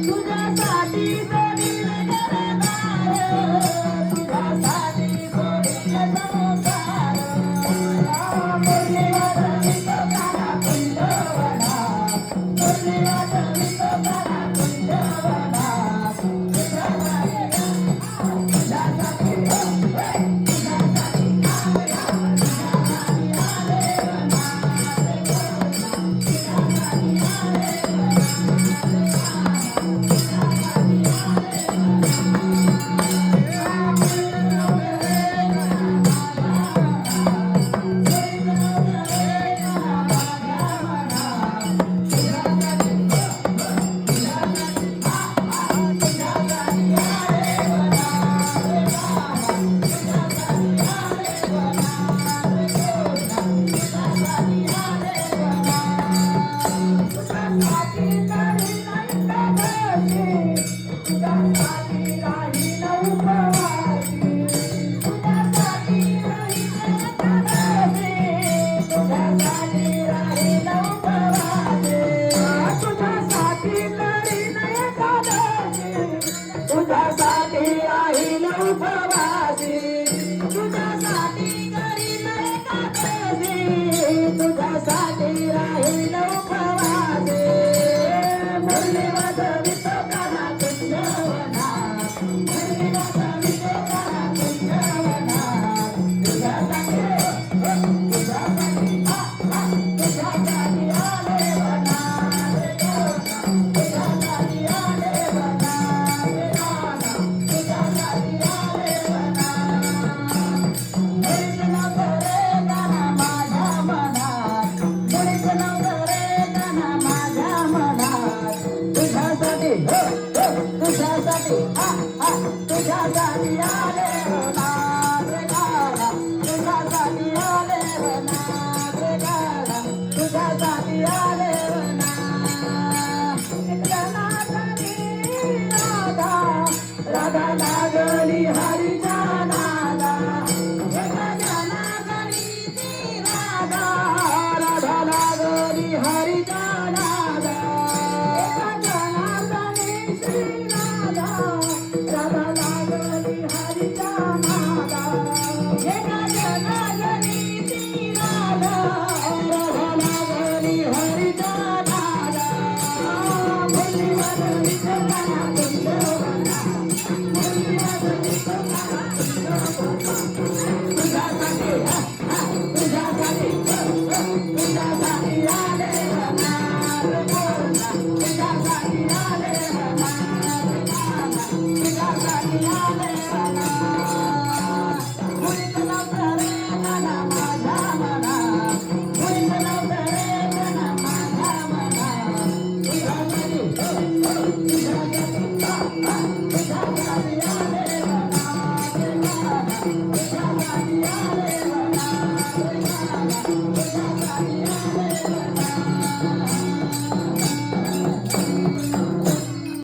तुझ्यासाठी जोडील घरदार, तुझ्यासाठी जोडील संसार. मुरली वाजवितो काना कुंजवना, मुरली वाजवितो काना कुंजवना. तुझ्यासाठी राहील उपवासी, तुझ्यासाठी करीन एकादशी, तुझ्यासाठी राहील उपवासी. मुरली वाजवितो काना कुंजवना, मुरली वाजवितो काना कुंजवना. तुझ्यासाठी तुझ्यासाठी तुझ्यासाठी आले वना, तुझ्यासाठी आले वना. तुझ्यासाठी तुझ्यासाठी आले नाथ गाला, तुझ्यासाठी आले नाथ गाला, तुझ्यासाठी आले ना. जनार्दनी राधा, राधा लागली हरीच्या नादा. जनार्दनी ती राधा, राधा लागली हरीच्या नादा. जनार्दनी श्री राधा, राधा लागली हरीच्या नादा. एका जनार्दनी ती राधा, राधा लागली हरीच्या नादा. मुरली वाजवितो काना कुंजवना, मुरली वाजवितो काना कुंजवना. तुझ्यासाठी तुझ्यासाठी तुझ्यासाठी आले नाथ बोलना, तुझ्यासाठी आले नाथ गाना, तुझ्यासाठी आले ना. मुळीत नव्हतं रे गाणं माझ्या मना, मुळीत नव्हतं रे गाणं माझ्या मना. तुझ्यासाठी तुझ्यासाठी